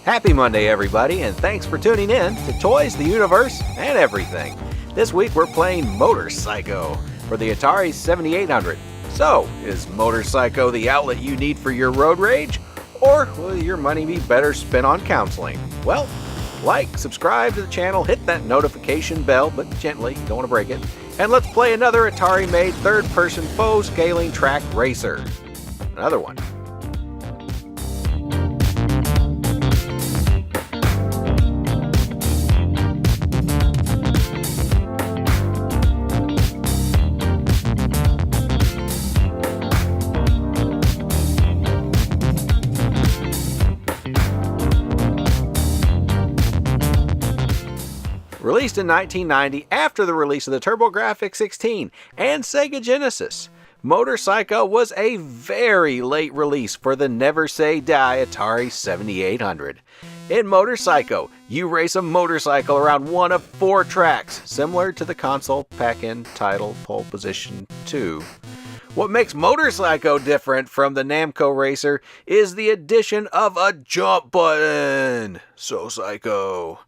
Happy Monday, everybody, and thanks for tuning in to Toys, the Universe, and Everything. This week we're playing Motor Psycho for the Atari 7800. So, is Motor Psycho the outlet you need for your road rage? Or will your money be better spent on counseling? Well, like, subscribe to the channel, hit that notification bell, but gently, you don't want to break it, and let's play another Atari-made third-person faux scaling track racer. Another one. Released in 1990 after the release of the TurboGrafx-16 and Sega Genesis, Motor Psycho was a very late release for the Never Say Die Atari 7800. In Motor Psycho, you race a motorcycle around one of 4 tracks, similar to the console pack-in title Pole Position 2. What makes Motor Psycho different from the Namco Racer is the addition of a jump button, so psycho,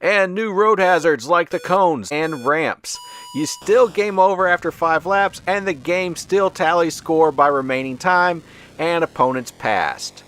and new road hazards like the cones and ramps. You still game over after 5 laps, and the game still tallies score by remaining time and opponents passed.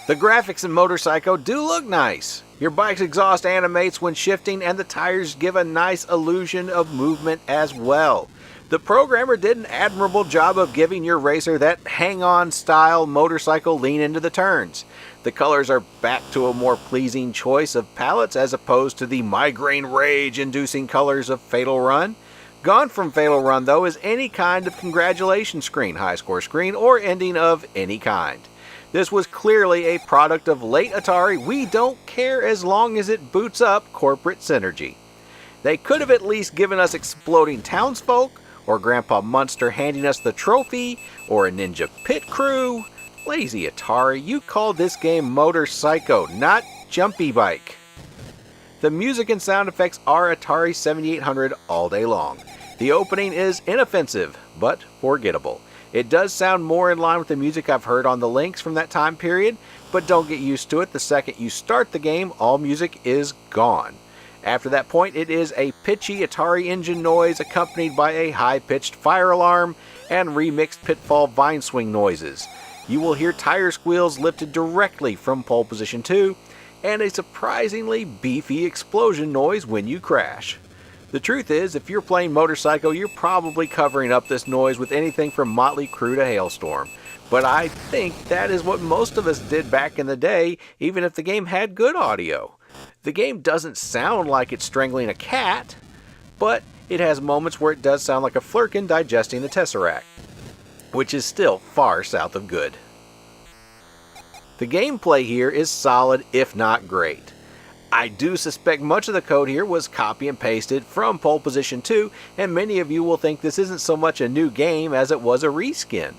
The graphics in Motor Psycho do look nice. Your bike's exhaust animates when shifting, and the tires give a nice illusion of movement as well. The programmer did an admirable job of giving your racer that hang-on style motorcycle lean into the turns. The colors are back to a more pleasing choice of palettes as opposed to the migraine rage-inducing colors of Fatal Run. Gone from Fatal Run, though, is any kind of congratulation screen, high score screen, or ending of any kind. This was clearly a product of late Atari we don't care as long as it boots up corporate synergy. They could have at least given us exploding townsfolk, or Grandpa Munster handing us the trophy, or a ninja pit crew. Lazy Atari, you called this game Motor Psycho, not Jumpy Bike. The music and sound effects are Atari 7800 all day long. The opening is inoffensive, but forgettable. It does sound more in line with the music I've heard on the Lynx from that time period, but don't get used to it. The second you start the game, all music is gone. After that point, it is a pitchy Atari engine noise accompanied by a high-pitched fire alarm and remixed Pitfall vine swing noises. You will hear tire squeals lifted directly from Pole Position 2, and a surprisingly beefy explosion noise when you crash. The truth is, if you're playing Motor Psycho, you're probably covering up this noise with anything from Motley Crue to Hailstorm. But I think that is what most of us did back in the day, even if the game had good audio. The game doesn't sound like it's strangling a cat, but it has moments where it does sound like a flurkin digesting the Tesseract, which is still far south of good. The gameplay here is solid, if not great. I do suspect much of the code here was copy and pasted from Pole Position 2, and many of you will think this isn't so much a new game as it was a reskin.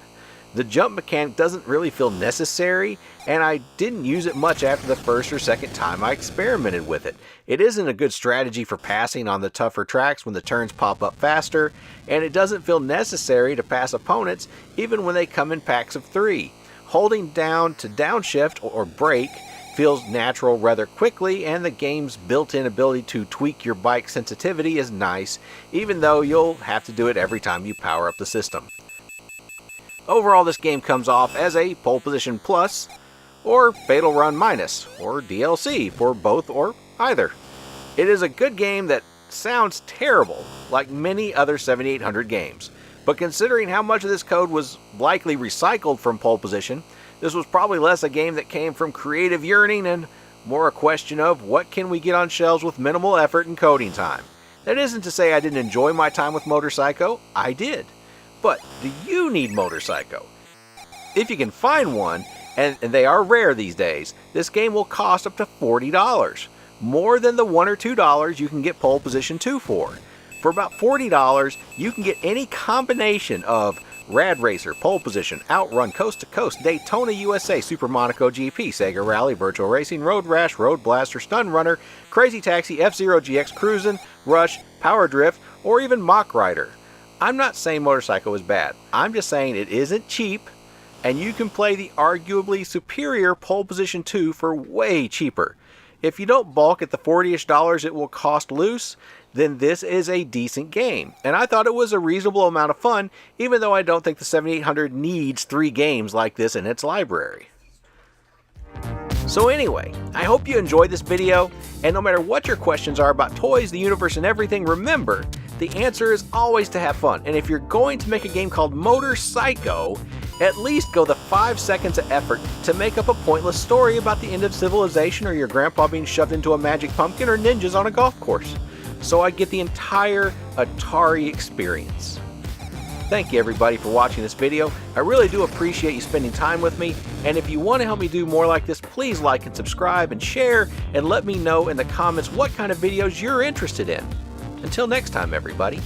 The jump mechanic doesn't really feel necessary, and I didn't use it much after the first or second time I experimented with it. It isn't a good strategy for passing on the tougher tracks when the turns pop up faster, and it doesn't feel necessary to pass opponents even when they come in packs of 3. Holding down to downshift or brake feels natural rather quickly, and the game's built-in ability to tweak your bike sensitivity is nice, even though you'll have to do it every time you power up the system. Overall, this game comes off as a Pole Position Plus, or Fatal Run Minus, or DLC for both or either. It is a good game that sounds terrible, like many other 7800 games, but considering how much of this code was likely recycled from Pole Position, this was probably less a game that came from creative yearning and more a question of what can we get on shelves with minimal effort and coding time. That isn't to say I didn't enjoy my time with Motor Psycho, I did. But do you need Motor Psycho? If you can find one, and they are rare these days, this game will cost up to $40. More than the $1 or $2 you can get Pole Position 2 for. For about $40, you can get any combination of Rad Racer, Pole Position, Outrun, Coast to Coast, Daytona USA, Super Monaco GP, Sega Rally, Virtual Racing, Road Rash, Road Blaster, Stun Runner, Crazy Taxi, F-Zero GX Cruisin', Rush, Power Drift, or even Mach Rider. I'm not saying Motor Psycho is bad. I'm just saying it isn't cheap, and you can play the arguably superior Pole Position 2 for way cheaper. If you don't balk at the $40-ish it will cost loose, then this is a decent game. And I thought it was a reasonable amount of fun, even though I don't think the 7800 needs 3 games like this in its library. So anyway, I hope you enjoyed this video, and no matter what your questions are about toys, the universe, and everything, remember, the answer is always to have fun. And if you're going to make a game called Motor Psycho, at least go the 5 seconds of effort to make up a pointless story about the end of civilization or your grandpa being shoved into a magic pumpkin or ninjas on a golf course, so I get the entire Atari experience. Thank you everybody for watching this video. I really do appreciate you spending time with me, and if you want to help me do more like this, please like and subscribe and share, and let me know in the comments what kind of videos you're interested in. Until next time everybody.